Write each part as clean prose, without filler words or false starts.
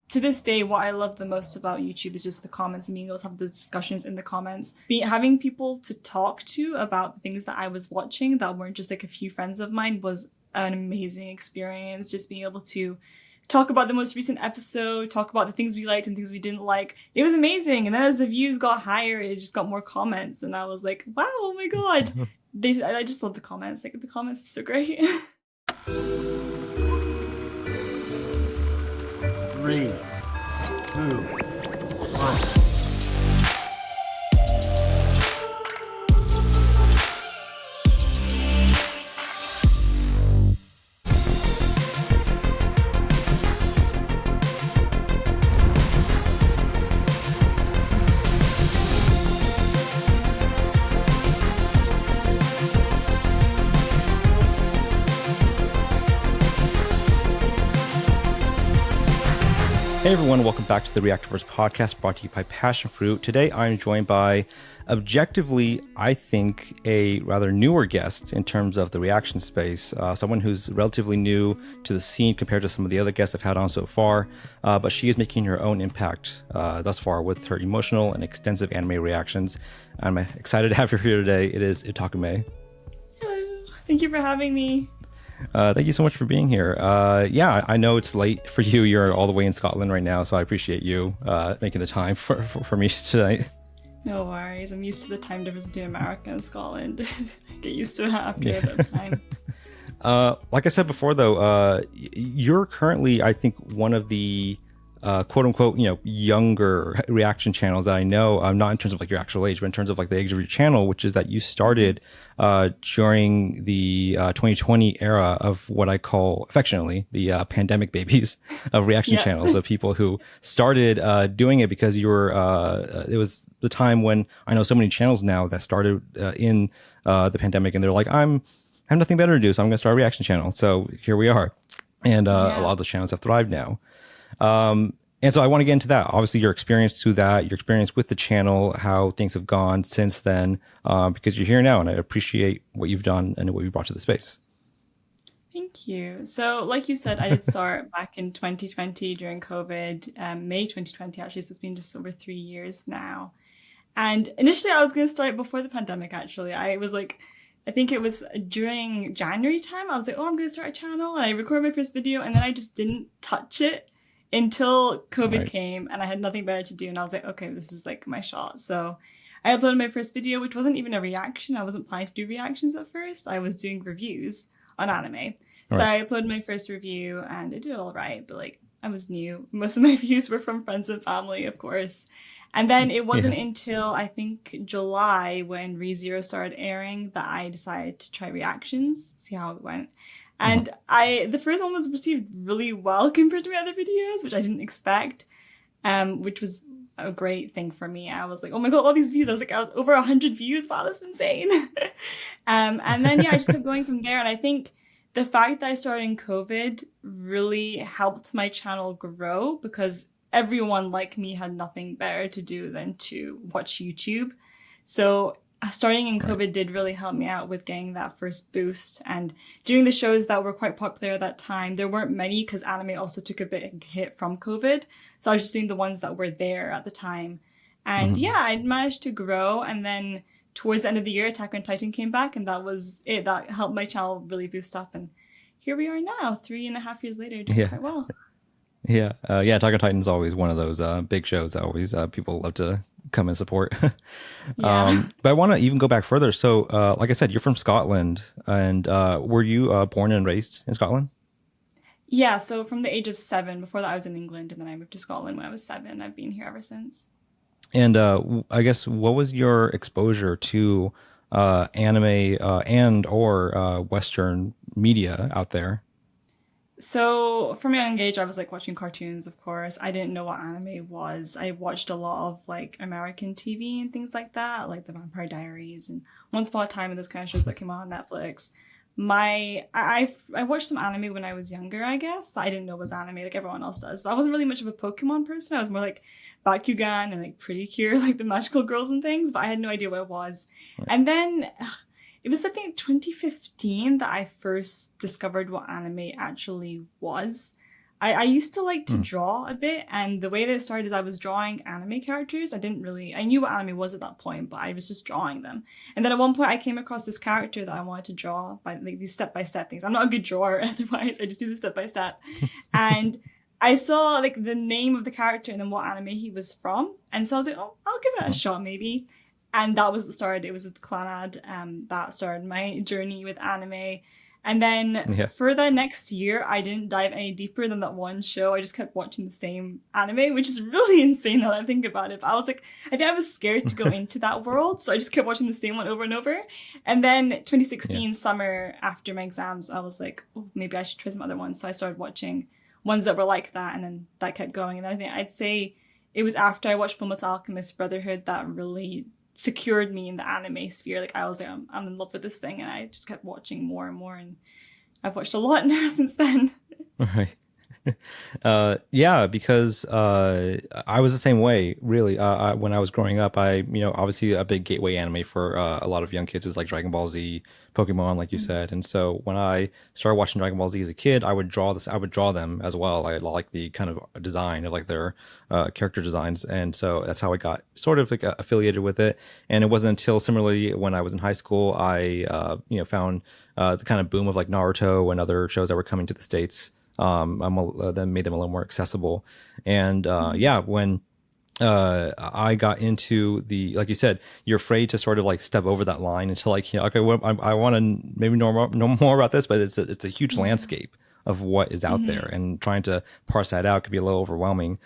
to this day, what I love the most about YouTube is just the comments and being able to have the discussions in the comments. Having people to talk to about the things that I was watching that weren't just like a few friends of mine was an amazing experience. Just being able to talk about the most recent episode, talk about the things we liked and things we didn't like. It was amazing. And then as the views got higher, it just got more comments. And I was like, wow, oh my God. I just love the comments. Like, the comments are so great. 3, 2, 1. Hey everyone, welcome back to the Reactorverse Podcast, brought to you by Passion Fruit. Today I'm joined by, objectively, I think, a rather newer guest in terms of the reaction space. Someone who's relatively new to the scene compared to some of the other guests I've had on so far, but she is making her own impact thus far with her emotional and extensive anime reactions. I'm excited to have her here today. It is Otaku Mai. Hello. Thank you for having me. Thank you so much for being here. Yeah, I know it's late for you. You're all the way in Scotland right now, so I appreciate you making the time for me tonight. No worries. I'm used to the time difference between America and Scotland. Get used to it after a bit of time. Like I said before, though, you're currently, I think, one of the quote unquote, younger reaction channels that I know, not in terms of like your actual age, but in terms of like the age of your channel, which is that you started during the 2020 era of what I call affectionately the pandemic babies of reaction channels, of people who started doing it because you were, it was the time when I know so many channels now that started in the pandemic, and they're like, I have nothing better to do, so I'm going to start a reaction channel. So here we are. And a lot of those channels have thrived now. And so I want to get into that. Obviously, your experience to that, your experience with the channel, how things have gone since then, because you're here now, and I appreciate what you've done and what you brought to the space. Thank you. So, like you said, I did start back in 2020 during COVID, May 2020, actually, so it's been just over 3 years now. And initially, I was going to start before the pandemic, actually. I think it was during January time, I was like, oh, I'm going to start a channel, and I recorded my first video, and then I just didn't touch it until COVID came, and I had nothing better to do, and I was like, okay, this is like my shot. So I uploaded my first video, which wasn't even a reaction. I wasn't planning to do reactions at first. I was doing reviews on anime. So I uploaded my first review, and it did all right, but like, I was new. Most of my views were from friends and family, of course. And then it wasn't until, I think, July, when ReZero started airing, that I decided to try reactions, see how it went. And the first one was received really well compared to my other videos, which I didn't expect, which was a great thing for me. I was like, oh my God, all these views. I was over 100 views. Wow, that's insane. And then, I just kept going from there. And I think the fact that I started in COVID really helped my channel grow, because everyone like me had nothing better to do than to watch YouTube. So starting in COVID did really help me out with getting that first boost, and doing the shows that were quite popular at that time. There weren't many because anime also took a big hit from COVID. So I was just doing the ones that were there at the time. And I managed to grow. And then towards the end of the year, Attack on Titan came back, and that was it. That helped my channel really boost up. And here we are now, 3.5 years later, doing quite well. Attack on Titan is always one of those big shows that always people love to come and support. But I want to even go back further. So, like I said, you're from Scotland, and were you born and raised in Scotland? Yeah, so from the age of 7. Before that, I was in England, and then I moved to Scotland when I was 7. I've been here ever since. And I guess, what was your exposure to anime and or Western media out there? So from a young age, I was like watching cartoons, of course. I didn't know what anime was. I watched a lot of like American TV and things like that, like The Vampire Diaries and Once Upon a Time and those kind of shows that came out on Netflix. I watched some anime when I was younger, I guess. I didn't know it was anime like everyone else does. But I wasn't really much of a Pokemon person. I was more like Bakugan and like Pretty Cure, like the magical girls and things. But I had no idea what it was. Right. And then it was, I think, 2015 that I first discovered what anime actually was. I used to like to draw a bit, and the way that it started is I was drawing anime characters. I knew what anime was at that point, but I was just drawing them. And then at one point I came across this character that I wanted to draw by like these step-by-step things. I'm not a good drawer otherwise, I just do the step-by-step. And I saw like the name of the character and then what anime he was from. And so I was like, oh, I'll give it a shot maybe. And that was what started. It was with Clanad. That started my journey with anime. And then for the next year, I didn't dive any deeper than that one show. I just kept watching the same anime, which is really insane now that I think about it. But I was like, I think I was scared to go into that world. So I just kept watching the same one over and over. And then 2016 summer, after my exams, I was like, oh, maybe I should try some other ones. So I started watching ones that were like that. And then that kept going. And I think I'd say it was after I watched Fullmetal Alchemist Brotherhood that really secured me in the anime sphere. Like I was like, I'm in love with this thing, and I just kept watching more and more, and I've watched a lot now since then. Right. Yeah, because I was the same way, really. When I was growing up, obviously a big gateway anime for a lot of young kids is like Dragon Ball Z, Pokemon, like you said. And so when I started watching Dragon Ball Z as a kid, I would draw them as well. I like the kind of design of like their character designs, and so that's how I got sort of like affiliated with it. And it wasn't until similarly when I was in high school, I found the kind of boom of like Naruto and other shows that were coming to the States. That made them a little more accessible. And when I got into the, like you said, you're afraid to sort of like step over that line into like, okay, well, I want to maybe know more about this, but it's a huge landscape of what is out there, and trying to parse that out could be a little overwhelming.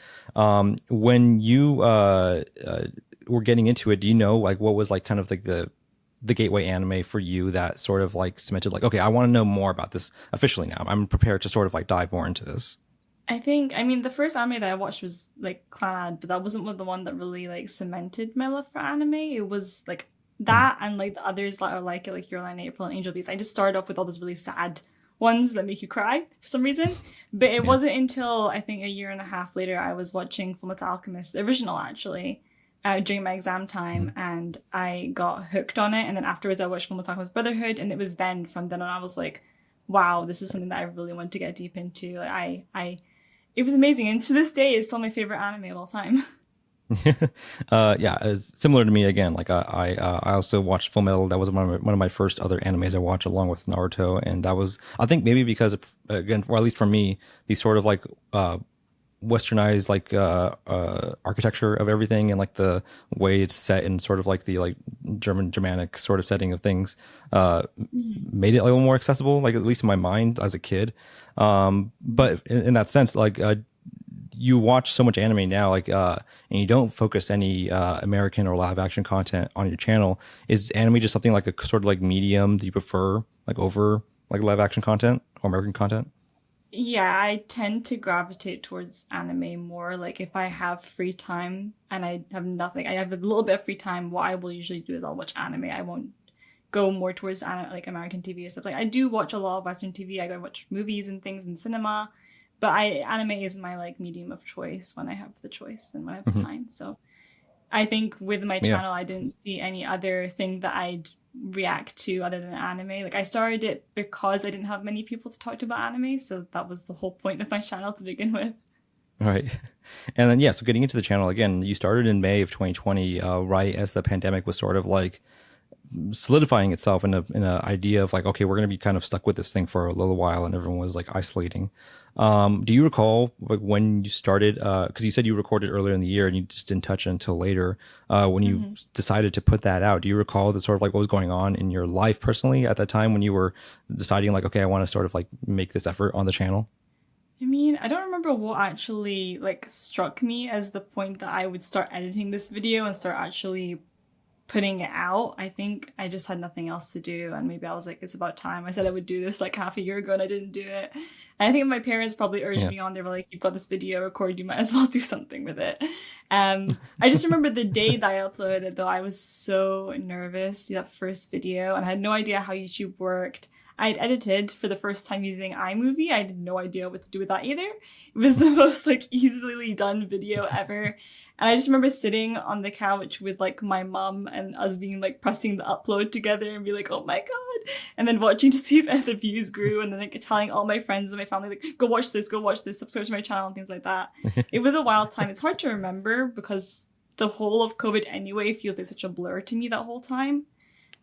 When you were getting into it, do you know like what was like kind of like the gateway anime for you that sort of like cemented like, okay, I want to know more about this officially now. I'm prepared to sort of like dive more into this. I mean, the first anime that I watched was like Clanad, but that wasn't the one that really like cemented my love for anime. It was like that and like the others that are like it, like Your Lie in April and Angel Beats. I just started off with all those really sad ones that make you cry for some reason. But it wasn't until I think a year and a half later I was watching Fullmetal Alchemist, the original actually, during my exam time, and I got hooked on it. And then afterwards I watched Fullmetal Alchemist Brotherhood, and it was then from then on I was like, wow, this is something that I really want to get deep into. Like it was amazing, and to this day it's still my favorite anime of all time. Yeah, it's similar to me again. Like I also watched Full Metal. That was one of my first other animes I watched along with Naruto, and that was, I think, maybe because again, or at least for me, these sort of like westernized like architecture of everything, and like the way it's set in sort of like the like Germanic sort of setting of things made it a little more accessible, like at least in my mind as a kid. But in that sense, like you watch so much anime now, like and you don't focus any American or live action content on your channel. Is anime just something like a sort of like medium that you prefer like over like live action content or American content? Yeah, I tend to gravitate towards anime more. Like if I have free time and I have nothing, I have a little bit of free time, what I will usually do is I'll watch anime. I won't go more towards like American TV and stuff. Like I do watch a lot of Western TV. I go watch movies and things in cinema, but anime is my like medium of choice when I have the choice and when I have the time. So I think with my channel, I didn't see any other thing that I'd react to other than anime. Like I started it because I didn't have many people to talk to about anime, so that was the whole point of my channel to begin with. All right. And then, yeah, so getting into the channel again, you started in May of 2020, right as the pandemic was sort of like solidifying itself in a idea of like, okay, we're going to be kind of stuck with this thing for a little while, and everyone was like isolating. Do you recall like when you started, because you said you recorded earlier in the year and you just didn't touch it until later, when you decided to put that out? Do you recall the sort of like what was going on in your life personally at that time when you were deciding like, okay, I want to sort of like make this effort on the channel? I mean, I don't remember what actually like struck me as the point that I would start editing this video and start actually putting it out. I think I just had nothing else to do, and maybe I was like, it's about time. I said I would do this like half a year ago and I didn't do it. And I think my parents probably urged me on. They were like, you've got this video recorded, you might as well do something with it. I just remember the day that I uploaded it though, I was so nervous, that first video, and I had no idea how YouTube worked. I'd edited for the first time using iMovie. I had no idea what to do with that either. It was the most like easily done video ever. And I just remember sitting on the couch with like my mom and us being like pressing the upload together and be like, oh my God. And then watching to see if the views grew, and then like telling all my friends and my family, like, go watch this, subscribe to my channel and things like that. It was a wild time. It's hard to remember because the whole of COVID anyway feels like such a blur to me that whole time.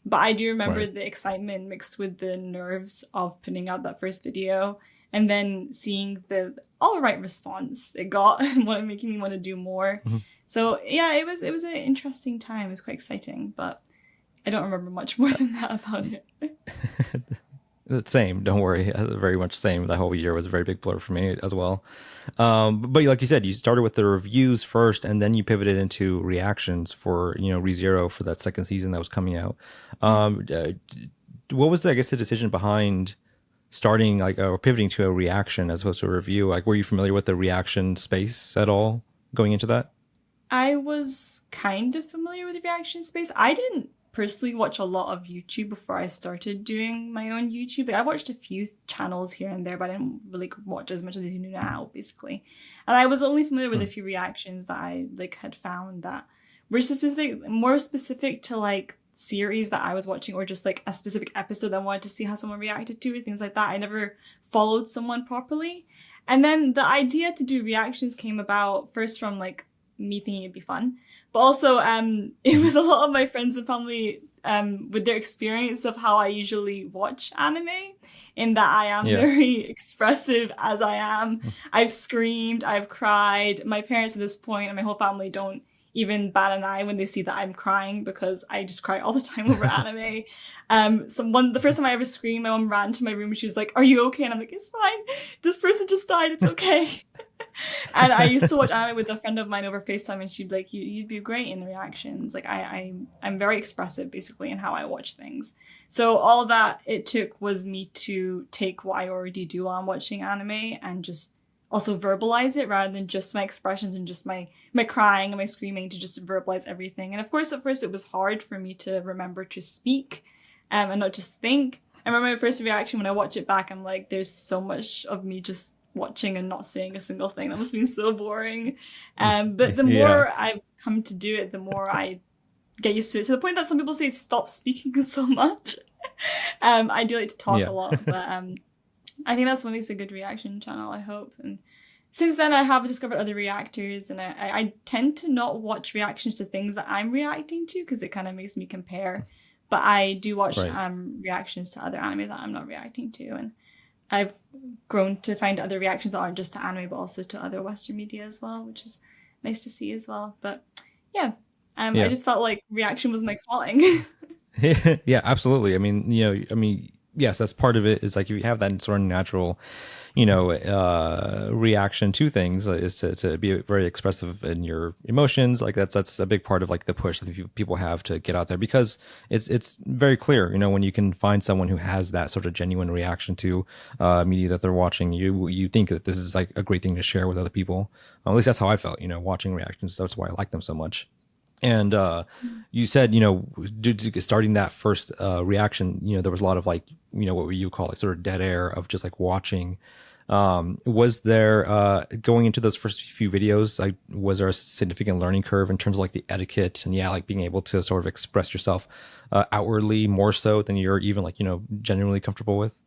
But I do remember the excitement mixed with the nerves of putting out that first video and then seeing the all right response it got and making me want to do more. So yeah, it was an interesting time. It was quite exciting, but I don't remember much more than that about it. Same, don't worry. Very much same. The whole year was a very big blur for me as well. But like you said, you started with the reviews first, and then you pivoted into reactions for ReZero for that second season that was coming out. What was I guess the decision behind starting or pivoting to a reaction as opposed to a review? Like, were you familiar with the reaction space at all going into that? I was kind of familiar with the reaction space. I didn't personally watch a lot of YouTube before I started doing my own YouTube. Like, I watched a few channels here and there, but I didn't really watch as much as I do now, basically. And I was only familiar with a few reactions that I had found that were more specific to like series that I was watching, or just like a specific episode that I wanted to see how someone reacted to it, things like that. I never followed someone properly. And then the idea to do reactions came about first from like me thinking it'd be fun, but also it was a lot of my friends and family with their experience of how I usually watch anime, in that I am very expressive as I am. I've screamed, I've cried. My parents at this point and my whole family don't even bat an eye when they see that I'm crying, because I just cry all the time over anime. The first time I ever screamed, my mom ran to my room and she was like, "Are you okay?" And I'm like, "It's fine. This person just died. It's okay." And I used to watch anime with a friend of mine over FaceTime, and she'd be like, you'd be great in the reactions. Like I'm very expressive basically in how I watch things. So all that it took was me to take what I already do while I'm watching anime and just also verbalize it, rather than just my expressions and just my crying and my screaming, to just verbalize everything. And of course, at first it was hard for me to remember to speak and not just think. I remember my first reaction when I watch it back, I'm like, there's so much of me just watching and not saying a single thing. That must be so boring. But the more I've come to do it, the more I get used to it, to the point that some people say stop speaking so much. I do like to talk a lot, but I think that's what makes a good reaction channel, I hope. And since then, I have discovered other reactors, and I tend to not watch reactions to things that I'm reacting to, because it kind of makes me compare. But I do watch reactions to other anime that I'm not reacting to, and I've grown to find other reactions that aren't just to anime, but also to other Western media as well, which is nice to see as well. But I just felt like reaction was my calling. Yeah, absolutely. I mean, yes, that's part of it. Is like if you have that sort of natural, reaction to things, is to be very expressive in your emotions. Like that's a big part of like the push that people have to get out there, because it's very clear, when you can find someone who has that sort of genuine reaction to media that they're watching, you think that this is like a great thing to share with other people. At least that's how I felt, watching reactions. That's why I like them so much. And you said, starting that first reaction, there was a lot of like, what you call like sort of dead air of just like watching. Was there, going into those first few videos, like, was there a significant learning curve in terms of like the etiquette and like being able to sort of express yourself outwardly more so than you're even like, genuinely comfortable with?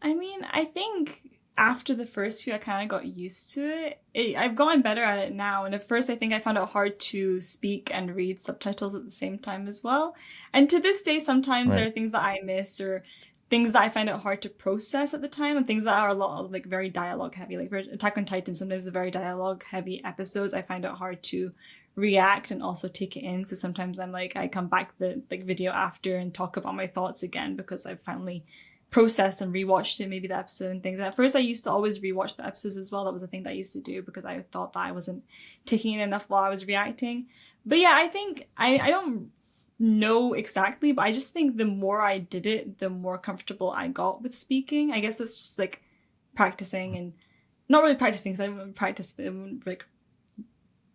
I mean, I think after the first few, I kind of got used to it. I've gotten better at it now. And at first, I think I found it hard to speak and read subtitles at the same time as well. And to this day, sometimes there are things that I miss, or things that I find it hard to process at the time, and things that are a lot of like very dialogue heavy. Like for Attack on Titan, sometimes the very dialogue heavy episodes, I find it hard to react and also take it in. So sometimes I'm like, I come back the like video after and talk about my thoughts again, because I've finally processed and rewatched it, maybe the episode and things. And at first I used to always rewatch the episodes as well. That was a thing that I used to do, because I thought that I wasn't taking in enough while I was reacting. But yeah, I think I don't know exactly, but I just think the more I did it, the more comfortable I got with speaking. I guess that's just like practicing, and not really practicing, because I haven't practiced like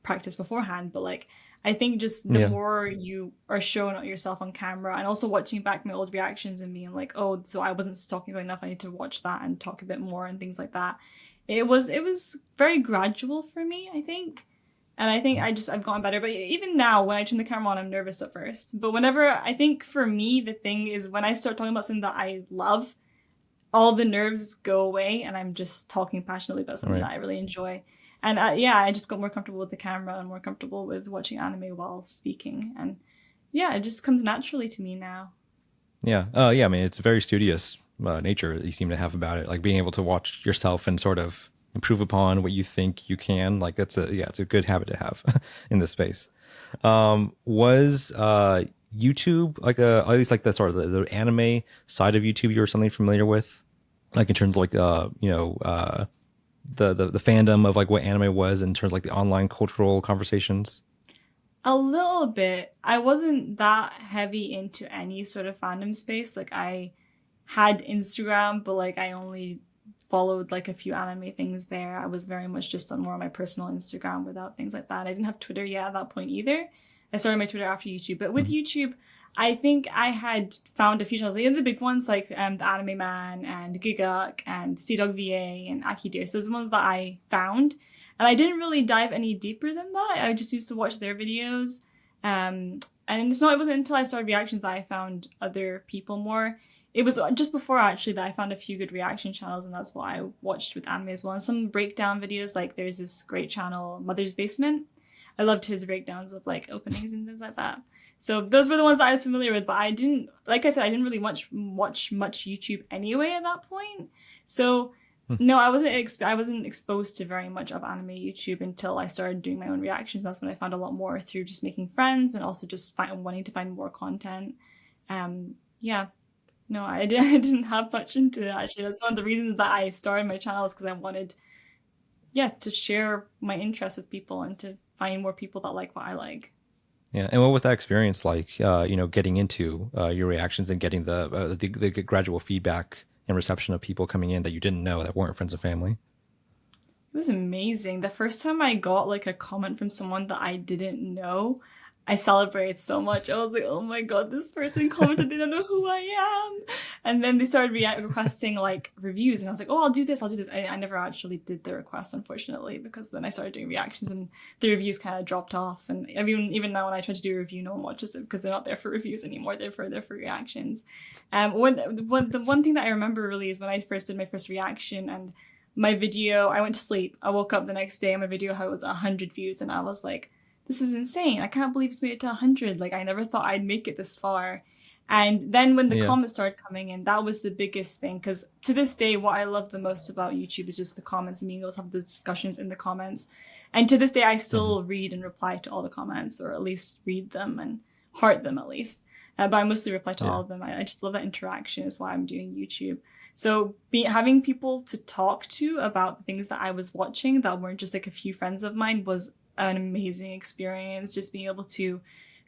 practice beforehand, but like I think just the Yeah. more you are showing yourself on camera and also watching back my old reactions and being like, oh, so I wasn't talking about enough, I need to watch that and talk a bit more and things like that. It was very gradual for me, I think. And I think I've gotten better. But even now, when I turn the camera on, I'm nervous at first. But whenever, I think for me, the thing is when I start talking about something that I love, all the nerves go away and I'm just talking passionately about All something right. that I really enjoy. And yeah, I just got more comfortable with the camera and more comfortable with watching anime while speaking. And yeah, it just comes naturally to me now. Yeah. Yeah. I mean, it's a very studious nature that you seem to have about it, like being able to watch yourself and sort of improve upon what you think you can. Like it's a good habit to have in this space. Was YouTube like at least like the sort of the anime side of YouTube you were something familiar with, like in terms of like the fandom of like what anime was in terms of like the online cultural conversations? A little bit. I wasn't that heavy into any sort of fandom space. Like I had Instagram, but like I only followed like a few anime things there. I was very much just on more on my personal Instagram without things like that. I didn't have Twitter yet at that point either. I started my Twitter after YouTube, but with YouTube, I think I had found a few channels. The big ones like the Anime Man and Giguk and Sea Dog VA and Aki Deer. So those are the ones that I found, and I didn't really dive any deeper than that. I just used to watch their videos. And it wasn't until I started reactions that I found other people more. It was just before actually that I found a few good reaction channels, and that's what I watched with anime as well. And some breakdown videos, like there's this great channel, Mother's Basement. I loved his breakdowns of like openings and things like that. So those were the ones that I was familiar with, but I didn't, like I said, I didn't really watch much YouTube anyway at that point. So no, I wasn't exposed to very much of anime YouTube until I started doing my own reactions. That's when I found a lot more through just making friends and also just wanting to find more content. Yeah, no, I didn't have much into it actually. That's one of the reasons that I started my channel is because I wanted, yeah, to share my interests with people and to find more people that like what I like. Yeah, and what was that experience like? Getting into your reactions and getting the gradual feedback and reception of people coming in that you didn't know that weren't friends and family. It was amazing. The first time I got like a comment from someone that I didn't know, I celebrated so much. I was like, oh my God, this person commented, they don't know who I am. And then they started requesting like reviews. And I was like, oh, I'll do this, I'll do this. I never actually did the request, unfortunately, because then I started doing reactions and the reviews kind of dropped off. And even now when I try to do a review, no one watches it because they're not there for reviews anymore. They're for reactions. The one thing that I remember really is when I first did my first reaction and my video, I went to sleep. I woke up the next day and my video had 100 views. And I was like, this is insane. I can't believe it's made it to 100. Like, I never thought I'd make it this far. And then when the Yeah. comments started coming in, that was the biggest thing. Because to this day, what I love the most about YouTube is just the comments and being able to have the discussions in the comments. And to this day, I still read and reply to all the comments, or at least read them and heart them at least. But I mostly reply to all of them. I just love that interaction is why I'm doing YouTube. So having people to talk to about the things that I was watching that weren't just like a few friends of mine was an amazing experience. Just being able to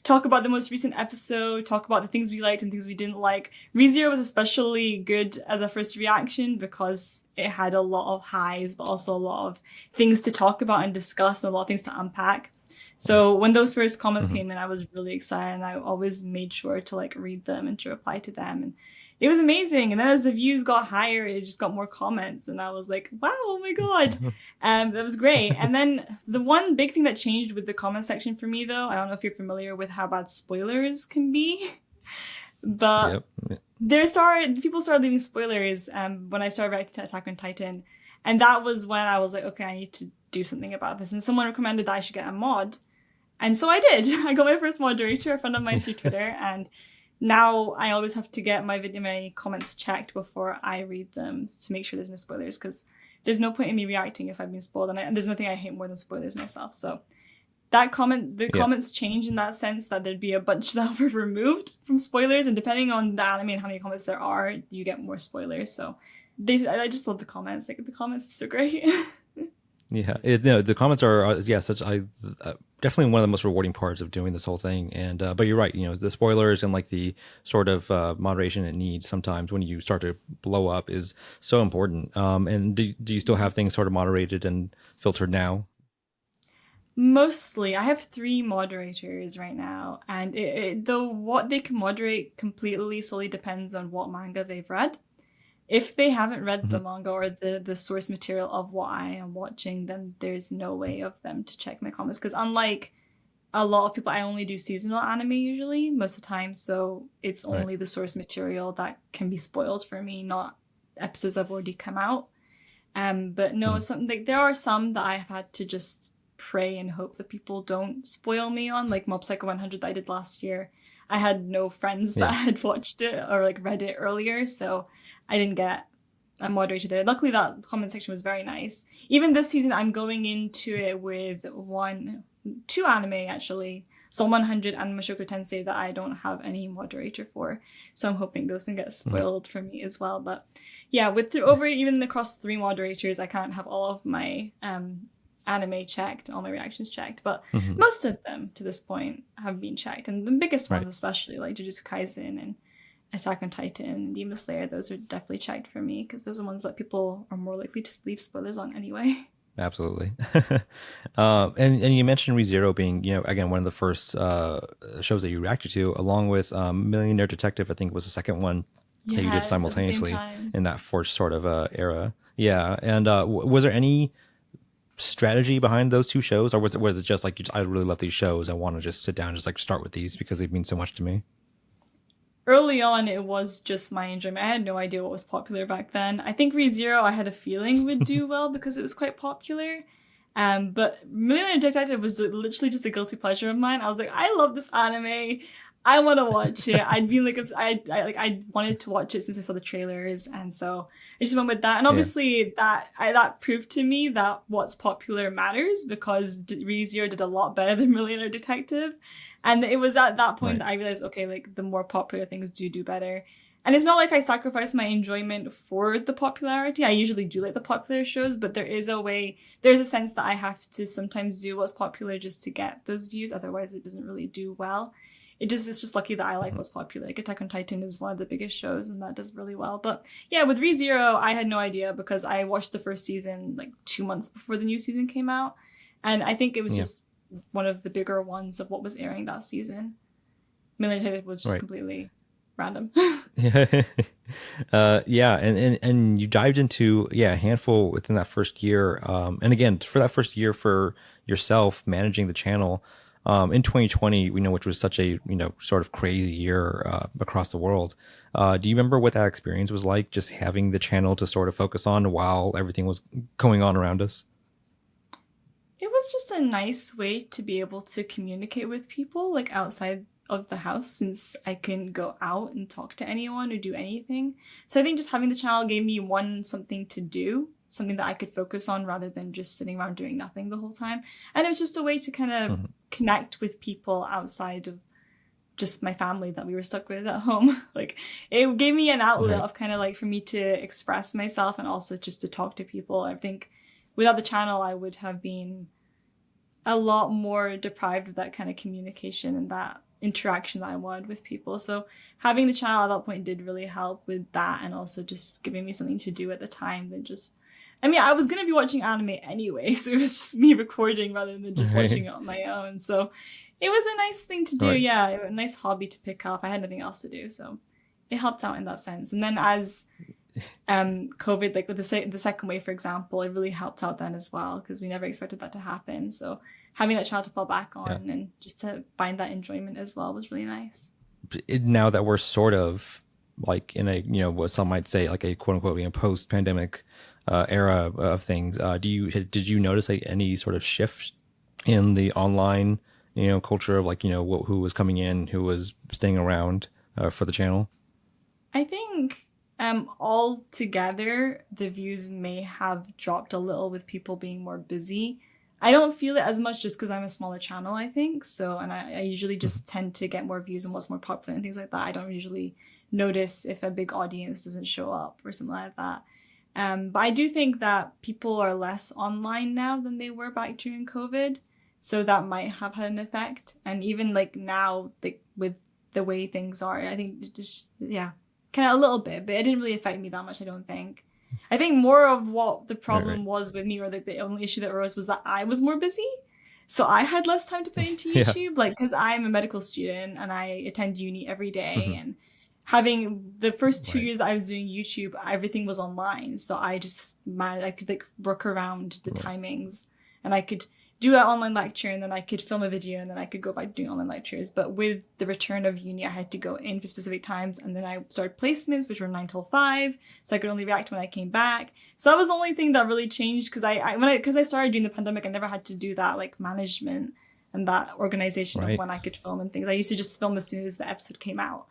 talk about the most recent episode, talk about the things we liked and things we didn't like. ReZero was especially good as a first reaction because it had a lot of highs, but also a lot of things to talk about and discuss and a lot of things to unpack. So when those first comments came in, I was really excited and I always made sure to like read them and to reply to them. And it was amazing. And then as the views got higher, it just got more comments. And I was like, wow, oh my God. That was great. And then the one big thing that changed with the comment section for me, though, I don't know if you're familiar with how bad spoilers can be, but Yep. people started leaving spoilers when I started writing to Attack on Titan. And that was when I was like, okay, I need to do something about this. And someone recommended that I should get a mod. And so I did. I got my first moderator, a friend of mine through Twitter, and now I always have to get my comments checked before I read them to make sure there's no spoilers, because there's no point in me reacting if I've been spoiled, and there's nothing I hate more than spoilers myself. So comments change in that sense that there'd be a bunch that were removed from spoilers, and depending on the anime and how many comments there are, you get more spoilers. So I just love the comments. Like the comments are so great. Yeah, the comments are definitely one of the most rewarding parts of doing this whole thing. And but you're right, the spoilers and like the sort of moderation it needs sometimes when you start to blow up is so important. And do you still have things sort of moderated and filtered now? Mostly, I have three moderators right now, and what they can moderate completely solely depends on what manga they've read. If they haven't read Mm-hmm. the manga or the source material of what I am watching, then there's no way of them to check my comments. Because unlike a lot of people, I only do seasonal anime usually most of the time, so it's Right. only the source material that can be spoiled for me, not episodes that have already come out. But no, Mm-hmm. some like there are some that I have had to just pray and hope that people don't spoil me on, like Mob Psycho 100 that I did last year. I had no friends that Yeah. had watched it or like read it earlier, so I didn't get a moderator there. Luckily, that comment section was very nice. Even this season, I'm going into it with two anime actually. Psalm 100 and Mushoku Tensei that I don't have any moderator for. So I'm hoping those can get Mm-hmm. spoiled for me as well. But yeah, over even across three moderators, I can't have all of my anime checked, all my reactions checked. But Mm-hmm. most of them to this point have been checked. And the biggest ones, Right. especially like Jujutsu Kaisen and Attack on Titan and Demon Slayer, those are definitely checked for me because those are ones that people are more likely to leave spoilers on anyway. Absolutely. And you mentioned ReZero being, again, one of the first shows that you reacted to, along with Millionaire Detective. I think was the second one that you did Yeah, at the same simultaneously time. in that forced sort of era. Yeah. And was there any strategy behind those two shows, or was it just like I really love these shows, I want to just sit down and just like start with these because they mean so much to me? Early on, it was just my enjoyment. I had no idea what was popular back then. I think ReZero, I had a feeling would do well because it was quite popular. But Millionaire Detective was literally just a guilty pleasure of mine. I was like, I love this anime. I want to watch it. I'd been like, I wanted to watch it since I saw the trailers, and so I just went with that. And Yeah. obviously, that proved to me that what's popular matters because ReZero did a lot better than Millionaire Detective, and it was at that point Right. that I realized, okay, like the more popular things do better. And it's not like I sacrifice my enjoyment for the popularity. I usually do like the popular shows, but there's a sense that I have to sometimes do what's popular just to get those views. Otherwise, it doesn't really do well. It's just lucky that I like Mm-hmm. what's popular. Like Attack on Titan is one of the biggest shows, and that does really well. But yeah, with ReZero, I had no idea because I watched the first season like 2 months before the new season came out, and I think it was Yeah. just one of the bigger ones of what was airing that season. Military was just Right. completely random. Yeah, and you dived into a handful within that first year. And again, for that first year for yourself managing the channel, in 2020, which was such a sort of crazy year across the world. Do you remember what that experience was like, just having the channel to sort of focus on while everything was going on around us? It was just a nice way to be able to communicate with people like outside of the house since I couldn't go out and talk to anyone or do anything. So I think just having the channel gave me something to do, something that I could focus on rather than just sitting around doing nothing the whole time. And it was just a way to kind of Hmm. connect with people outside of just my family that we were stuck with at home. Like it gave me an outlet Right. of kind of like for me to express myself and also just to talk to people. I think without the channel, I would have been a lot more deprived of that kind of communication and that interaction that I wanted with people. So having the channel at that point did really help with that and also just giving me something to do at the time than just I mean, I was gonna be watching anime anyway, so it was just me recording rather than just Right. watching it on my own. So it was a nice thing to do, Right. yeah, a nice hobby to pick up. I had nothing else to do, so it helped out in that sense. And then as COVID, like with the second wave, for example, it really helped out then as well because we never expected that to happen. So having that child to fall back Yeah. on and just to find that enjoyment as well was really nice. Now that we're sort of like in a what some might say like a quote unquote post pandemic era of things, did you notice like any sort of shift in the online culture of like who was coming in, who was staying around for the channel? I think all together the views may have dropped a little with people being more busy. I don't feel it as much just because I'm a smaller channel, I think. So, and I usually Mhm. just tend to get more views on what's more popular and things like that. I don't usually notice if a big audience doesn't show up or something like that. But I do think that people are less online now than they were back during COVID. So that might have had an effect. And even like now, like with the way things are, I think it just, yeah, kind of a little bit, but it didn't really affect me that much, I don't think. I think more of what the Right. Right. problem was with me, or like the only issue that arose, was that I was more busy. So I had less time to put into Yeah. YouTube, like, because I'm a medical student and I attend uni every day. Hmm. And having the first two Right. years that I was doing YouTube, everything was online. So I could like work around the Right. timings, and I could do an online lecture, and then I could film a video, and then I could go back doing online lectures. But with the return of uni, I had to go in for specific times, and then I started placements, which were 9 till 5, so I could only react when I came back. So that was the only thing that really changed, because I started during the pandemic, I never had to do that like management and that organization of Right. when I could film and things. I used to just film as soon as the episode came out.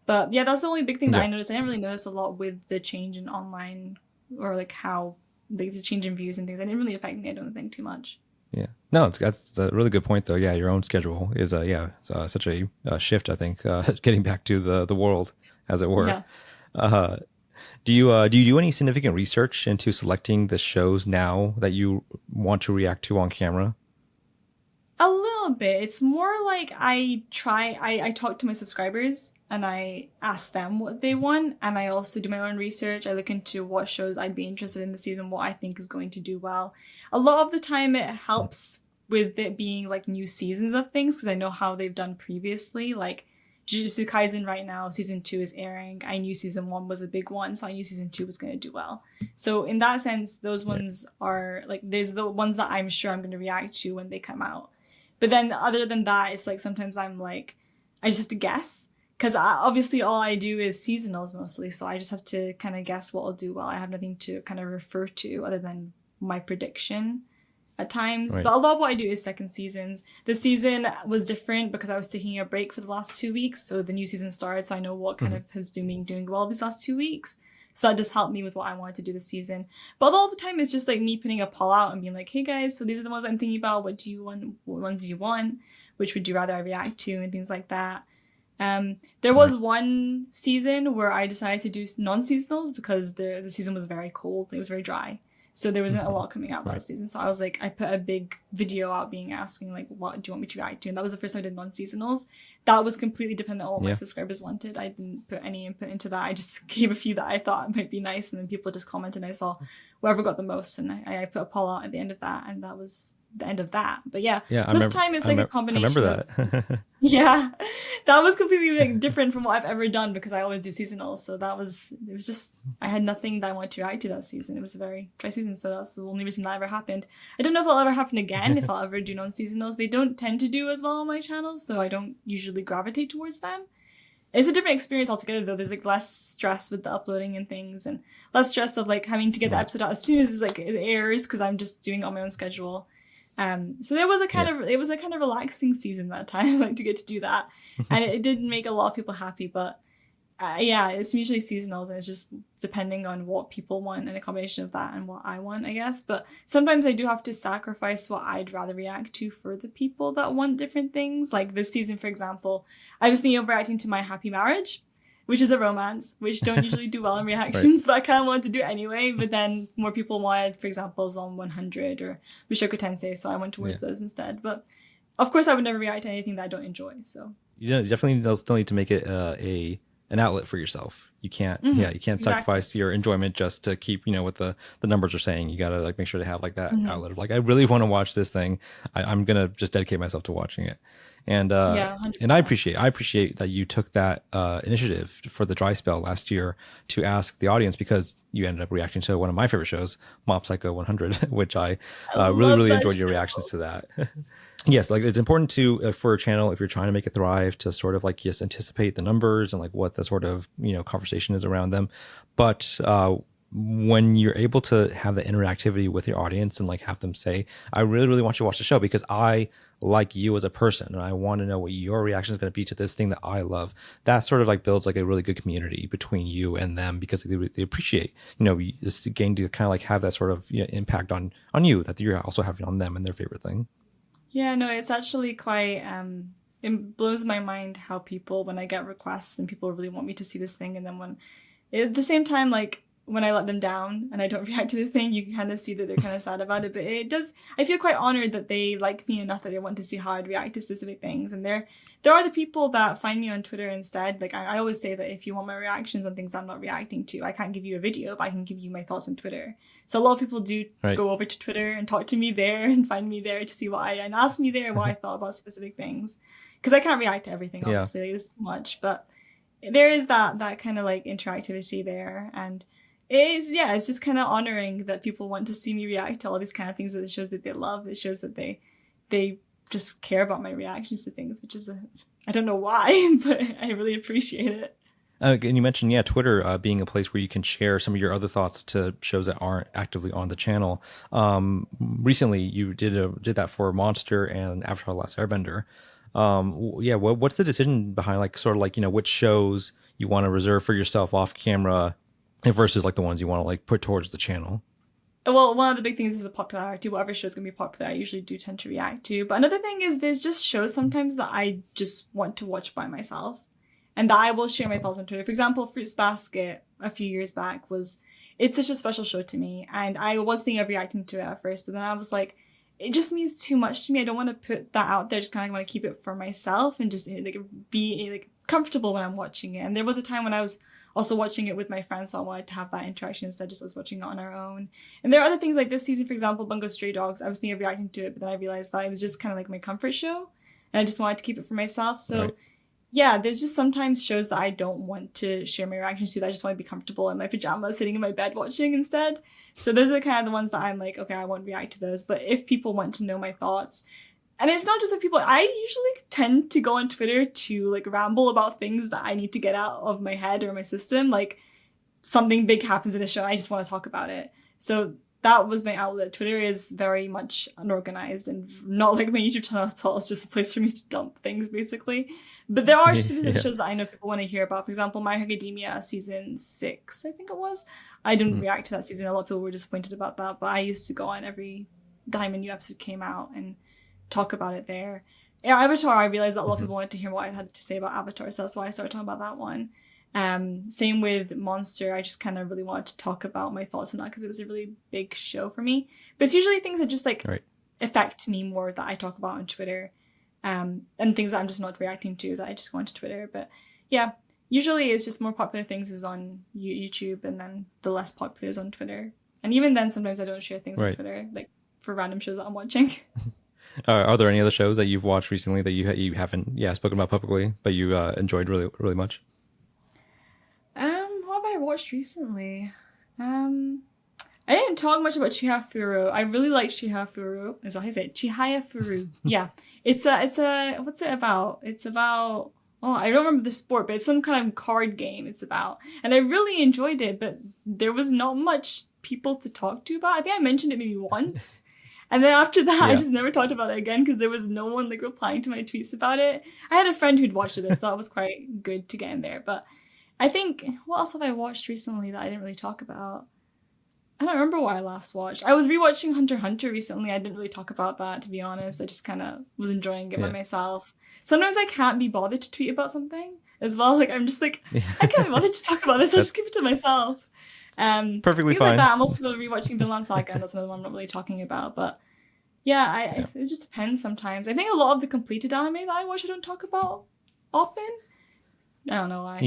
But yeah, that's the only big thing that Yeah. I noticed. I didn't really notice a lot with the change in online, or like how like the change in views and things. It didn't really affect me, I don't think, too much. Yeah. No, that's a really good point, though. Yeah, your own schedule is such a shift. I think getting back to the world, as it were. Yeah. Uh, do you do any significant research into selecting the shows now that you want to react to on camera? A little bit. It's more like I talk to my subscribers and I ask them what they want, and I also do my own research. I look into what shows I'd be interested in this season, what I think is going to do well. A lot of the time it helps with it being like new seasons of things, because I know how they've done previously. Like Jujutsu Kaisen right now, season 2 is airing. I knew season 1 was a big one, so I knew season 2 was going to do well. So in that sense, those ones are like, there's the ones that I'm sure I'm going to react to when they come out. But then other than that, it's like sometimes I'm like, I just have to guess. Because obviously all I do is seasonals mostly. So I just have to kind of guess what will do well. I have nothing to kind of refer to other than my prediction at times. Right. But a lot of what I do is second seasons. The season was different because I was taking a break for the last 2 weeks. So the new season started. So I know what kind of has been doing well these last 2 weeks. So that just helped me with what I wanted to do this season. But all the time it's just like me putting a poll out and being like, hey guys, so these are the ones I'm thinking about. What do you want? What ones do you want? Which would you rather I react to, and things like that. There was one season where I decided to do non-seasonals because the season was very cold. It was very dry. So there wasn't a lot coming out that season. So I was like, I put a big video out asking like, what do you want me to react to? And that was the first time I did non-seasonals. That was completely dependent on what my subscribers wanted. I didn't put any input into that. I just gave a few that I thought might be nice, and then people just commented, and I saw whoever got the most, and I put a poll out at the end of that, and that was the end of that. But yeah, this time it's like a combination. I remember that. Yeah, that was completely like different from what I've ever done, because I always do seasonals. So it was just, I had nothing that I wanted to react to that season. It was a very dry season, so that's the only reason that ever happened. I don't know if it'll ever happen again, if I'll ever do non-seasonals. They don't tend to do as well on my channel, so I don't usually gravitate towards them. It's a different experience altogether, though. There's like less stress with the uploading and things, and less stress of like having to get the episode out as soon as it airs, because I'm just doing it on my own schedule. So there was a kind of, it was a kind of relaxing season that time, like to get to do that. And it did make a lot of people happy, but yeah, it's usually seasonals, and it's just depending on what people want, and a combination of that and what I want, I guess. But sometimes I do have to sacrifice what I'd rather react to for the people that want different things. Like this season, for example, I was thinking of reacting to My Happy Marriage, which is a romance, which don't usually do well in reactions, but I kind of wanted to do it anyway. But then more people wanted, for example, Zone 100 or Mushoku Tensei, so I went towards those instead. But of course, I would never react to anything that I don't enjoy. So you definitely still need to make it an outlet for yourself. You can't, you can't sacrifice your enjoyment just to keep, what the numbers are saying. You got to like make sure to have like that outlet of like, I really want to watch this thing. I'm going to just dedicate myself to watching it. And and I appreciate that you took that initiative for the dry spell last year to ask the audience, because you ended up reacting to one of my favorite shows, Mob Psycho 100, which I really enjoyed your reactions to that. Yes, like it's important to for a channel, if you're trying to make it thrive, to sort of like just anticipate the numbers and like what the sort of conversation is around them. But when you're able to have the interactivity with your audience and like have them say, I really, really want you to watch the show because I like you as a person and I want to know what your reaction is going to be to this thing that I love. That sort of like builds like a really good community between you and them, because they appreciate, this game to kind of like have that sort of impact on you that you're also having on them and their favorite thing. Yeah, no, it's actually quite, it blows my mind how people, when I get requests and people really want me to see this thing, and then when, at the same time, like, when I let them down and I don't react to the thing, you can kind of see that they're kind of sad about it. But I feel quite honored that they like me enough that they want to see how I'd react to specific things. And there are the people that find me on Twitter instead. Like I always say that if you want my reactions on things I'm not reacting to, I can't give you a video, but I can give you my thoughts on Twitter. So a lot of people do go over to Twitter and talk to me there and find me there to see and ask me there what I thought about specific things. Because I can't react to everything, obviously. It's too much. But there is that kind of like interactivity there. And it's just kind of honoring that people want to see me react to all these kind of things. That it shows that they love. It shows that they just care about my reactions to things, which is I don't know why, but I really appreciate it. And you mentioned, Twitter being a place where you can share some of your other thoughts to shows that aren't actively on the channel. Recently, you did that for Monster and Avatar: The Last Airbender. What's the decision behind which shows you want to reserve for yourself off camera versus like the ones you want to like put towards the channel? Well, one of the big things is the popularity. Whatever show's going to be popular, I usually do tend to react to. But another thing is there's just shows sometimes that I just want to watch by myself and that I will share my thoughts on Twitter. For example, Fruits Basket a few years back it's such a special show to me. And I was thinking of reacting to it at first, but then I was like, it just means too much to me. I don't want to put that out there. Just kind of want to keep it for myself and just like be like comfortable when I'm watching it. And there was a time when I was also watching it with my friends, so I wanted to have that interaction instead of just us watching it on our own. And there are other things like this season, for example, Bungo Stray Dogs. I was thinking of reacting to it, but then I realized that it was just kind of like my comfort show, and I just wanted to keep it for myself. So there's just sometimes shows that I don't want to share my reactions to, that I just want to be comfortable in my pajamas, sitting in my bed watching instead. So those are kind of the ones that I'm like, okay, I won't react to those. But if people want to know my thoughts, and it's not just if people, I usually tend to go on Twitter to like ramble about things that I need to get out of my head or my system. Like something big happens in a show, I just want to talk about it. So that was my outlet. Twitter is very much unorganized and not like my YouTube channel at all. It's just a place for me to dump things, basically. But there are specific shows that I know people want to hear about. For example, My Hero Academia season 6, I think it was. I didn't react to that season. A lot of people were disappointed about that. But I used to go on every time a new episode came out and talk about it there. Avatar, I realized that a lot of people wanted to hear what I had to say about Avatar, so that's why I started talking about that one. Same with Monster. I just kind of really wanted to talk about my thoughts on that because it was a really big show for me. But it's usually things that just like affect me more that I talk about on Twitter, and things that I'm just not reacting to that I just go onto Twitter. But yeah, usually it's just more popular things is on YouTube, and then the less popular is on Twitter. And even then, sometimes I don't share things on Twitter, like for random shows that I'm watching. Are there any other shows that you've watched recently that you haven't spoken about publicly, but you enjoyed really, really much? What have I watched recently? I didn't talk much about Chihayafuru. I really like Chihayafuru. Is that how you say it? Chihayafuru. Yeah. It's a what's it about? It's about I don't remember the sport, but it's some kind of card game it's about. And I really enjoyed it, but there was not much people to talk to about. I think I mentioned it maybe once. And then after that, I just never talked about it again because there was no one like replying to my tweets about it. I had a friend who'd watched it, so that was quite good to get in there. But I think, what else have I watched recently that I didn't really talk about? I don't remember what I last watched. I was rewatching Hunter x Hunter recently. I didn't really talk about that, to be honest. I just kind of was enjoying it by myself. Sometimes I can't be bothered to tweet about something as well. Like, I'm just like, I can't be bothered to talk about this. I'll just keep it to myself. Perfectly things fine. Like that. I'm also rewatching Vinland Saga, and that's another one I'm not really talking about. But yeah, it just depends sometimes. I think a lot of the completed anime that I watch I don't talk about often. I don't know why.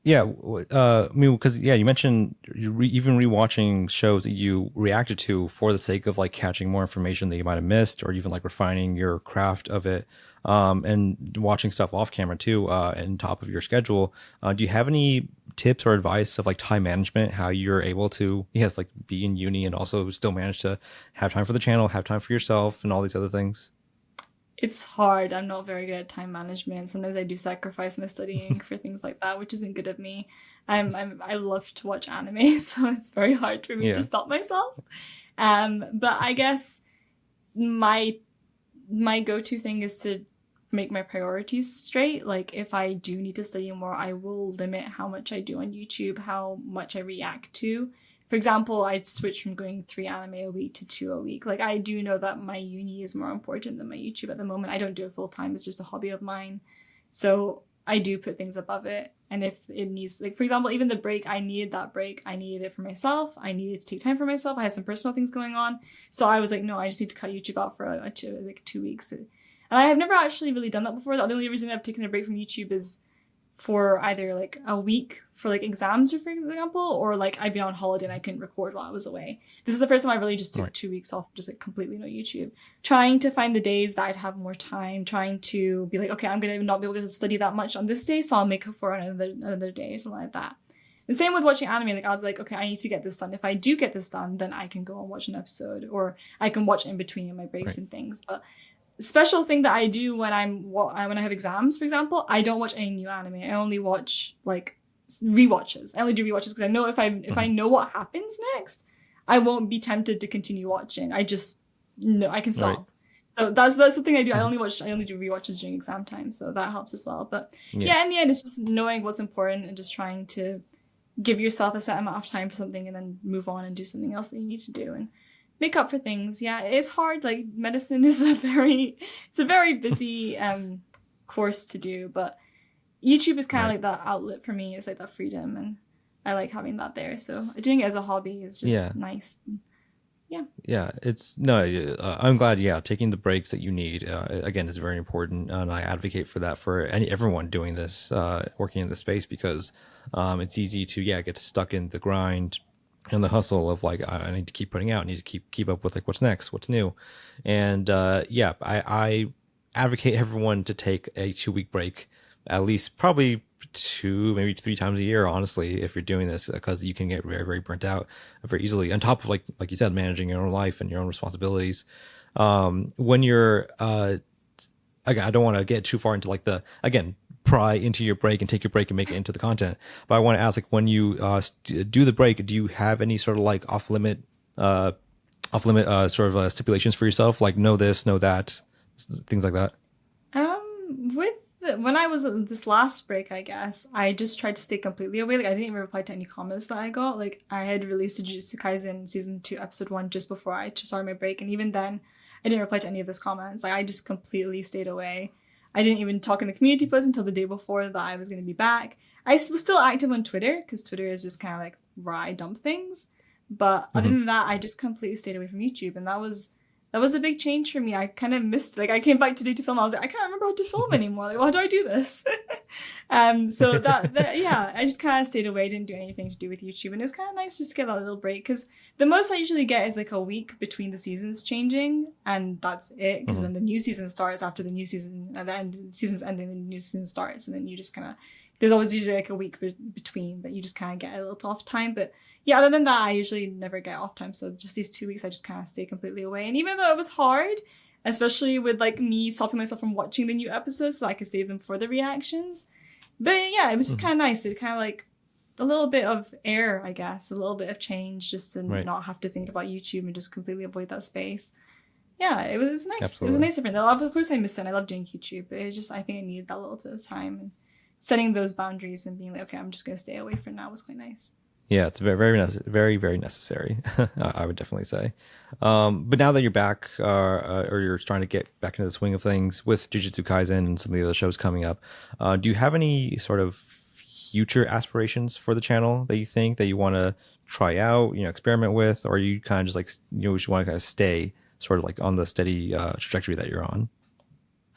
I mean, because you mentioned even rewatching shows that you reacted to for the sake of like catching more information that you might have missed, or even like refining your craft of it, and watching stuff off camera too, and top of your schedule. Do you have any tips or advice of like time management, how you're able to like be in uni and also still manage to have time for the channel, have time for yourself, and all these other things? It's hard. I'm not very good at time management. Sometimes I do sacrifice my studying for things like that, which isn't good of me. I love to watch anime, so it's very hard for me to stop myself. But I guess my go-to thing is to make my priorities straight. Like if I do need to study more, I will limit how much I do on YouTube, how much I react to. For example, I'd switch from going 3 anime a week to 2 a week. Like, I do know that my uni is more important than my YouTube at the moment. I don't do it full time. It's just a hobby of mine. So I do put things above it. And if it needs, like, for example, even the break, I needed that break. I needed it for myself. I needed to take time for myself. I had some personal things going on. So I was like, no, I just need to cut YouTube out for like 2 weeks. And I have never actually really done that before. The only reason I've taken a break from YouTube is for either like a week for like exams, or for example, or like I've been on holiday and I couldn't record while I was away. This is the first time I really just took 2 weeks off, just like completely no YouTube. Trying to find the days that I'd have more time, trying to be like, okay, I'm gonna not be able to study that much on this day, so I'll make up for another day, something like that. The same with watching anime, like I'll be like, okay, I need to get this done. If I do get this done, then I can go and watch an episode, or I can watch in between my breaks and things. But special thing that I do when I have exams, for example, I don't watch any new anime. I only watch like rewatches. I only do rewatches because I know if I know what happens next, I won't be tempted to continue watching. I just know I can stop. So that's the thing I do. I only do rewatches during exam time, so that helps as well. But yeah, in the end, it's just knowing what's important and just trying to give yourself a set amount of time for something and then move on and do something else that you need to do and make up for things. Yeah, it's hard. Like medicine is a very busy course to do, but YouTube is kind of like that outlet for me. It's like that freedom, and I like having that there. So doing it as a hobby is just nice. I'm glad. Taking the breaks that you need again is very important, and I advocate for that for everyone doing this, working in this space, because it's easy to get stuck in the grind and the hustle of like, I need to keep putting out, I need to keep up with like what's next, what's new. And I advocate everyone to take a 2-week break, at least probably 2, maybe 3 times a year, honestly, if you're doing this, because you can get very, very burnt out very easily, on top of like you said, managing your own life and your own responsibilities. When you're I don't want to get too far into like pry into your break and take your break and make it into the content, but I want to ask, like, when you do the break, do you have any sort of like off limit stipulations for yourself, like no this, no that, things like that? When I was on this last break, I guess I just tried to stay completely away. Like I didn't even reply to any comments that I got. Like I had released Jujutsu Kaisen season 2 episode 1 just before I started my break, and even then I didn't reply to any of those comments. Like I just completely stayed away. I didn't even talk in the community post until the day before that I was going to be back. I was still active on Twitter, because Twitter is just kind of like where I dump things. But other than that, I just completely stayed away from YouTube, and that was a big change for me. I kind of missed, like, I came back today to film. I was like, I can't remember how to film anymore. Like, why do I do this? So I just kind of stayed away, didn't do anything to do with YouTube. And it was kind of nice just to get that little break, because the most I usually get is like a week between the seasons changing, and that's it. Because then the new season starts after the new season, and then the season's ending, and the new season starts. And then you just kind of, there's always usually like a week between that you just kind of get a little off time. But yeah, other than that, I usually never get off time. So just these 2 weeks, I just kind of stay completely away. And even though it was hard, especially with like me stopping myself from watching the new episodes so that I could save them for the reactions. But yeah, it was just kind of nice. It kind of like a little bit of air, I guess, a little bit of change, just to not have to think about YouTube and just completely avoid that space. Yeah, it was nice. Absolutely. It was nice different. Of course, I miss it. I love doing YouTube, but it just, I think I needed that little bit of time, and setting those boundaries and being like, okay, I'm just going to stay away for now was quite nice. Yeah, it's very, very necessary. I would definitely say. But now that you're back, or you're trying to get back into the swing of things with Jujutsu Kaisen and some of the other shows coming up, do you have any sort of future aspirations for the channel that you think that you want to try out, experiment with, or are you kind of just like, just want to kind of stay sort of like on the steady trajectory that you're on?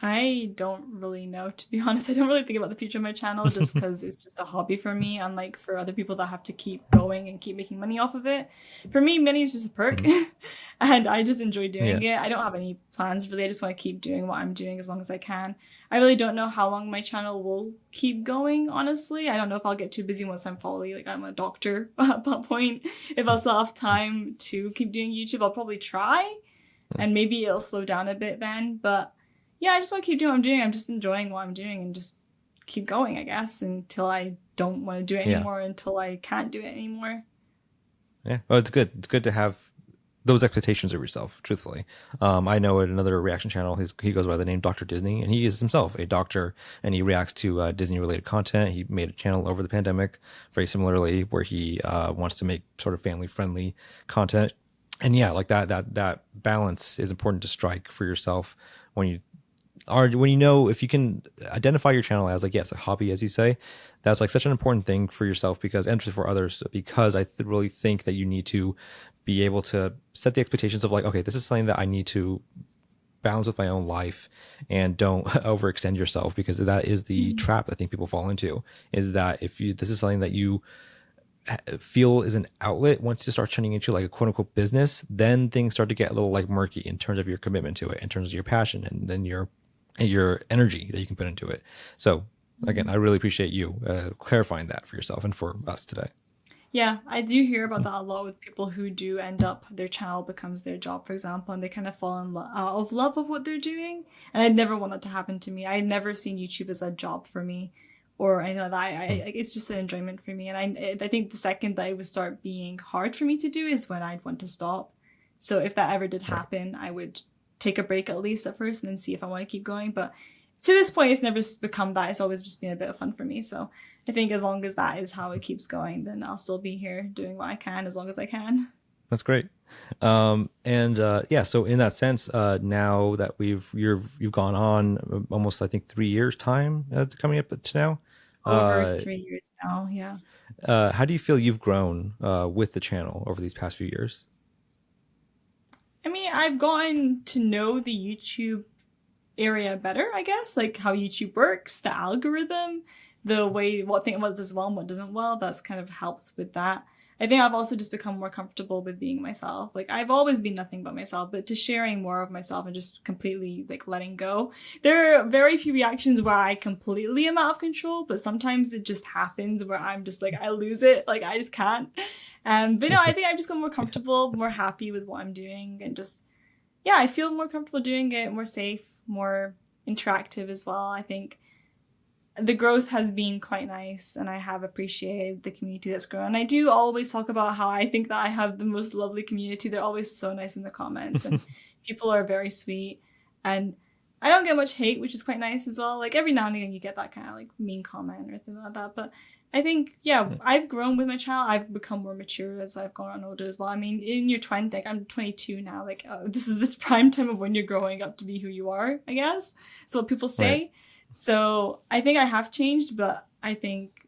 I don't really know, to be honest. I don't really think about the future of my channel, just because it's just a hobby for me, unlike for other people that have to keep going and keep making money off of it. For me, money is just a perk, and I just enjoy doing it. I don't have any plans, really. I just want to keep doing what I'm doing as long as I can. I really don't know how long my channel will keep going, honestly. I don't know if I'll get too busy once I'm probably, like, I'm a doctor at that point. If I'll still have time to keep doing YouTube, I'll probably try, and maybe it'll slow down a bit then, but yeah, I just want to keep doing what I'm doing. I'm just enjoying what I'm doing and just keep going, I guess, until I don't want to do it anymore, until I can't do it anymore. Yeah, well, it's good. It's good to have those expectations of yourself, truthfully. I know at another reaction channel, he goes by the name Dr. Disney, and he is himself a doctor, and he reacts to Disney-related content. He made a channel over the pandemic, very similarly, where he wants to make sort of family-friendly content. And yeah, like that balance is important to strike for yourself when you are when you know if you can identify your channel as like yes a hobby as you say, that's like such an important thing for yourself because and for others because really think that you need to be able to set the expectations of like okay this is something that I need to balance with my own life and don't overextend yourself because that is the trap I think people fall into is that if you this is something that you feel is an outlet once you start turning into like a quote unquote business then things start to get a little like murky in terms of your commitment to it in terms of your passion and then your energy that you can put into it. So again, I really appreciate you clarifying that for yourself and for us today. Yeah, I do hear about that a lot with people who do end up their channel becomes their job, for example, and they kind of fall out of love of what they're doing. And I'd never want that to happen to me. I'd never seen YouTube as a job for me or anything like that. It's just an enjoyment for me. And I think the second that it would start being hard for me to do is when I'd want to stop. So if that ever did happen, I would take a break at least at first and then see if I want to keep going. But to this point, it's never become that. It's always just been a bit of fun for me. So I think as long as that is how it keeps going, then I'll still be here doing what I can as long as I can. That's great. Yeah, so in that sense, now that you've gone on almost I think 3 years time coming up to now. Over 3 years now, yeah. How do you feel you've grown with the channel over these past few years? I mean, I've gotten to know the YouTube area better, I guess, like how YouTube works, the algorithm, the way what does well and what doesn't well. That's kind of helps with that. I think I've also just become more comfortable with being myself. Like I've always been nothing but myself, but to sharing more of myself and just completely like letting go. There are very few reactions where I completely am out of control, but sometimes it just happens where I'm just like I lose it, like I just can't. But no, I think I've just got more comfortable, more happy with what I'm doing, and just yeah, I feel more comfortable doing it, more safe, more interactive as well. I think the growth has been quite nice and I have appreciated the community that's grown. I do always talk about how I think that I have the most lovely community. They're always so nice in the comments and people are very sweet and I don't get much hate, which is quite nice as well. Like every now and again you get that kind of like mean comment or something like that. But I think, yeah, I've grown with my channel. I've become more mature as I've gone on older as well. I mean, in your 20s, like I'm 22 now. Like this is the prime time of when you're growing up to be who you are, I guess. So what people say. Right. So I think I have changed, but I think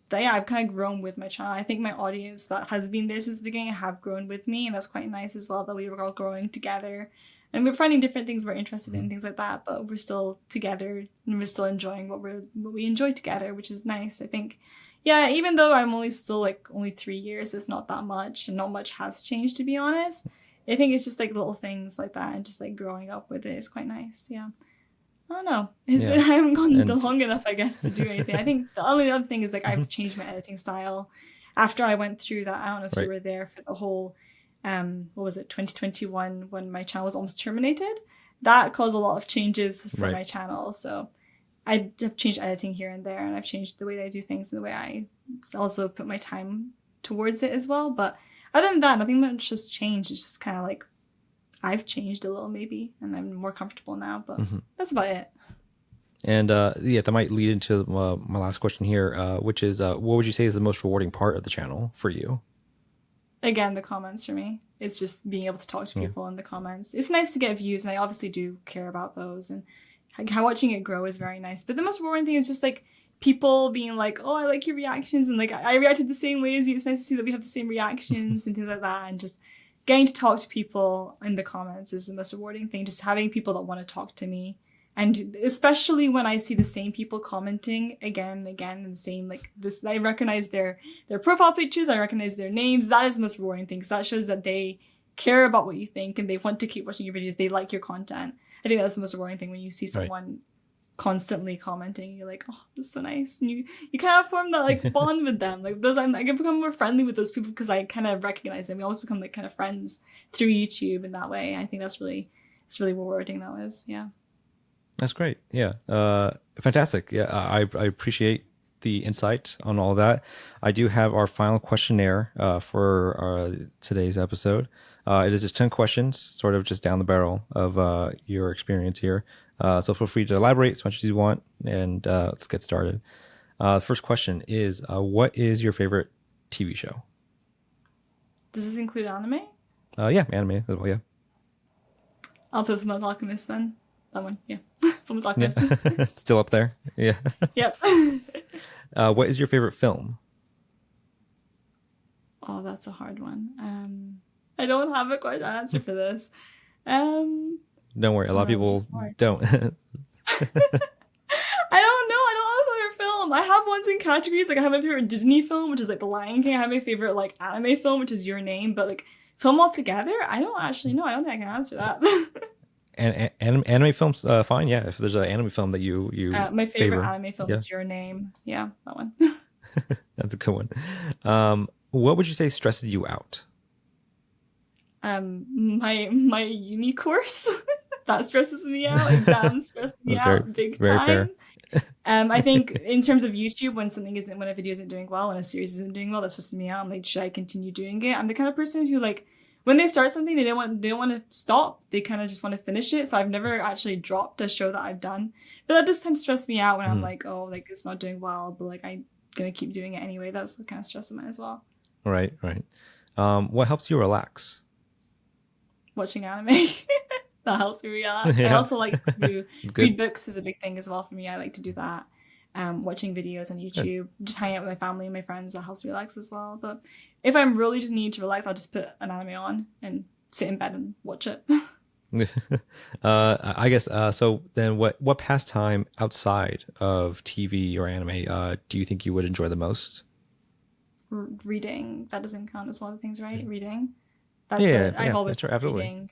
that, yeah, I've kind of grown with my channel. I think my audience that has been there since the beginning have grown with me. And that's quite nice as well that we were all growing together. And we're finding different things we're interested in, things like that. But we're still together and we're still enjoying what we enjoy together, which is nice. I think, yeah, even though I'm only 3 years, it's not that much and not much has changed, to be honest. I think it's just like little things like that and just like growing up with it is quite nice. Yeah. I don't know. I haven't gone long enough, I guess, to do anything. I think the only other thing is like I've changed my editing style after I went through that. I don't know if you were there for the whole, what was it, 2021 when my channel was almost terminated. That caused a lot of changes for my channel. So I have changed editing here and there, and I've changed the way that I do things and the way I also put my time towards it as well. But other than that, nothing much has changed. It's just kind of like I've changed a little maybe, and I'm more comfortable now, but that's about it. And that might lead into my last question here, which is what would you say is the most rewarding part of the channel for you? Again, the comments for me. It's just being able to talk to people in the comments. It's nice to get views, and I obviously do care about those, and how watching it grow is very nice. But the most rewarding thing is just like people being like, oh, I like your reactions, and like I reacted the same way as you. It's nice to see that we have the same reactions and things like that, and just getting to talk to people in the comments is the most rewarding thing. Just having people that want to talk to me. And especially when I see the same people commenting again and again and the same, like this, I recognize their profile pictures, I recognize their names. That is the most rewarding thing. So that shows that they care about what you think and they want to keep watching your videos. They like your content. I think that's the most rewarding thing when you see someone constantly commenting. You're like, oh, this is so nice. And you kind of form that like bond with them. Like those, I can become more friendly with those people because I kind of recognize them. We almost become like kind of friends through YouTube in that way. I think it's really rewarding. That was, yeah. That's great. Yeah. Fantastic. Yeah. I appreciate the insight on all of that. I do have our final questionnaire for today's episode. It is just 10 questions, sort of just down the barrel of your experience here. So feel free to elaborate as much as you want, and let's get started. The first question is, what is your favorite TV show? Does this include anime? Yeah, anime as well, yeah. I'll put Fullmetal Alchemist then. that one. Yeah, from the Yeah. blacklist. Still up there. Yeah. Yep. What is your favorite film? Oh, that's a hard one. I don't have a good answer for this. Um, Don't worry, a lot of this is people hard. don't. I don't know. I don't have a favorite film. I have ones in categories. Like I have my favorite Disney film, which is like The Lion King. I have my favorite like anime film, which is Your Name. But like film altogether, I don't actually know. I don't think I can answer that. And anime films, fine. Yeah, if there's an anime film that you My favorite favor, anime film yeah, is Your Name. Yeah, that one. that's a good one. What would you say stresses you out? My uni course that stresses me out. Exams stress me That's very out big very time. fair. I think in terms of YouTube, when a video isn't doing well, when a series isn't doing well, that stresses me out. I'm like, should I continue doing it? I'm the kind of person who like when they start something, they don't want to stop. They kind of just want to finish it. So I've never actually dropped a show that I've done, but that just tends to stress me out when I'm like, oh, like it's not doing well, but like I'm gonna keep doing it anyway. That's the kind of stress of mine as well. Right, right. What helps you relax? Watching anime. That helps me relax. I Yeah, also like to good. read books is a big thing as well for me. I like to do that. Watching videos on Good. YouTube, just hanging out with my family and my friends, that helps me relax as well. But if I'm really just need to relax, I'll just put an anime on and sit in bed and watch it. I guess so then what pastime outside of TV or anime do you think you would enjoy the most? Reading, that doesn't count as one of the things, right? Reading. That's Yeah, it. I've yeah, always that's right, loved absolutely. reading.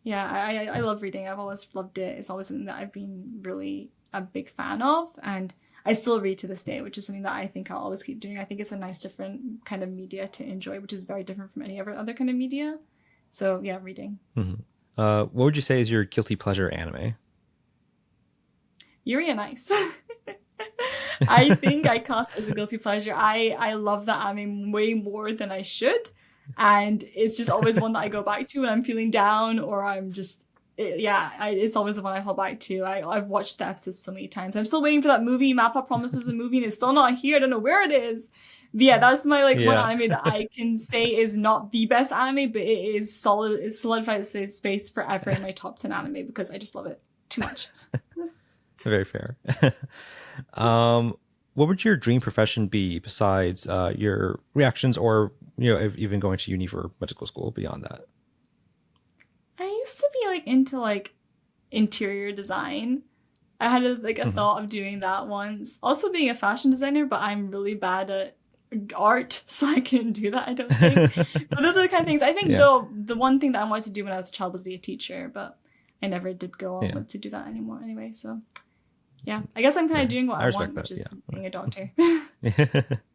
Yeah, I love reading. I've always loved it. It's always something that I've been really a big fan of, and I still read to this day, which is something that I think I'll always keep doing. I think it's a nice different kind of media to enjoy, which is very different from any other kind of media. So yeah, reading. What would you say is your guilty pleasure anime? Yuri on Ice. I think I cast as a guilty pleasure. I love that anime way more than I should, and it's just always one that I go back to when I'm feeling down or I'm just it's always the one I fall back to. I've watched the episodes so many times. I'm still waiting for that movie. Mappa promises a movie and it's still not here. I don't know where it is. But yeah, that's my like one Yeah. anime that I can say is not the best anime, but it is solid. It solidifies its space forever in my top 10 anime because I just love it too much. Very fair. What would your dream profession be besides your reactions or if even going to uni for medical school beyond that? I used to be like into like interior design. I had a thought of doing that once. Also being a fashion designer, but I'm really bad at art, so I couldn't do that, I don't think. But those are the kind of things. I think Yeah. though the one thing that I wanted to do when I was a child was be a teacher, but I never did go Yeah. on to do that anymore anyway. So yeah, I guess I'm kind of doing what I I respect want, that. which is Yeah. being a doctor.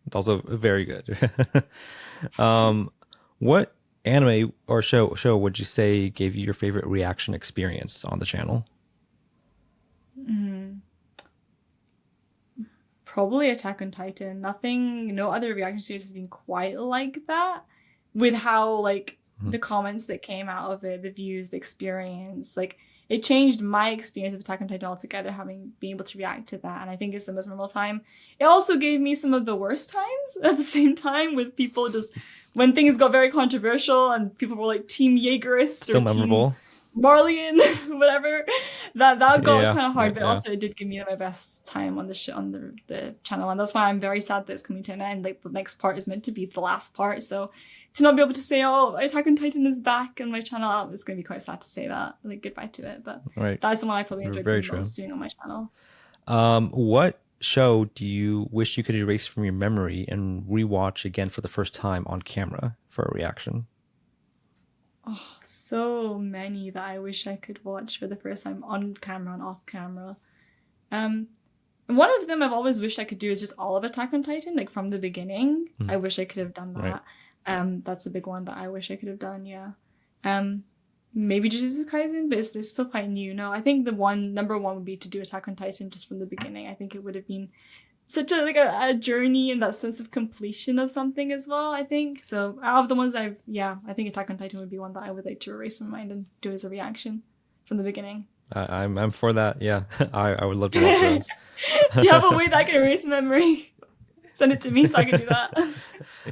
It's also very good. What anime or show would you say gave you your favorite reaction experience on the channel? Probably Attack on Titan. No other reaction series has been quite like that. With how like the comments that came out of it, the views, the experience, like it changed my experience of Attack on Titan altogether, having been able to react to that. And I think it's the most memorable time. It also gave me some of the worst times at the same time with people just when things got very controversial and people were like Team Jaegerist Still or Team memorable. Marlian, whatever. That got Yeah, kind of hard, but yeah. also it did give me my best time on the channel, and that's why I'm very sad that it's coming to an end. Like the next part is meant to be the last part, so to not be able to say, "Oh, Attack on Titan is back on my channel," it's gonna be quite sad to say that, like goodbye to it. But Right. that's the one I probably enjoyed Very the true. most doing on my channel. What show do you wish you could erase from your memory and rewatch again for the first time on camera for a reaction? Oh, so many that I wish I could watch for the first time on camera and off camera. One of them I've always wished I could do is just all of Attack on Titan, like from the beginning. I wish I could have done that. Right. That's a big one that I wish I could have done, yeah. Maybe Jujutsu Kaisen, but it's still quite new. No, I think number one would be to do Attack on Titan just from the beginning. I think it would have been such a journey and that sense of completion of something as well, I think. So out of the ones I think Attack on Titan would be one that I would like to erase my mind and do as a reaction from the beginning. I'm for that. Yeah, I would love to watch those. If you have a way that I can erase memory, send it to me so I can do that.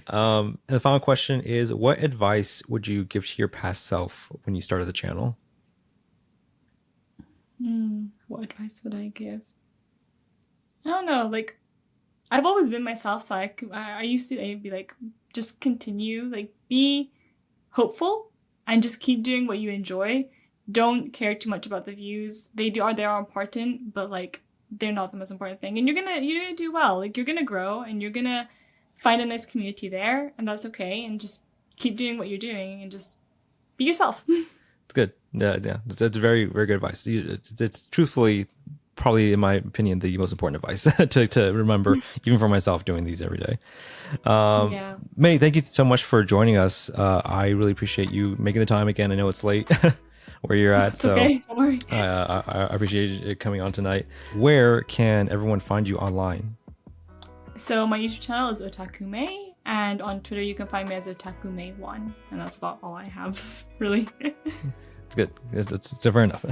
And the final question is, what advice would you give to your past self when you started the channel? What advice would I give? I don't know. Like, I've always been myself, so I used to be like, just continue, like, be hopeful and just keep doing what you enjoy. Don't care too much about the views. They are important, but like they're not the most important thing. And you're gonna do well. Like, you're gonna grow and you're gonna find a nice community there, and that's okay. And just keep doing what you're doing and just be yourself. It's good. Yeah. It's very, very good advice. It's truthfully probably, in my opinion, the most important advice to remember, even for myself doing these every day. Yeah. May, thank you so much for joining us. I really appreciate you making the time again. I know it's late where you're at. It's okay. Don't worry. I appreciate it coming on tonight. Where can everyone find you online? So my YouTube channel is Otaku Mai, and on Twitter you can find me as Otaku Mai1, and that's about all I have, really. It's good. It's fair enough.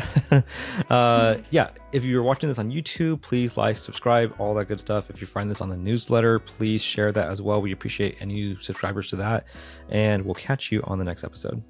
Yeah, if you're watching this on YouTube, please like, subscribe, all that good stuff. If you find this on the newsletter, please share that as well. We appreciate any new subscribers to that, and we'll catch you on the next episode.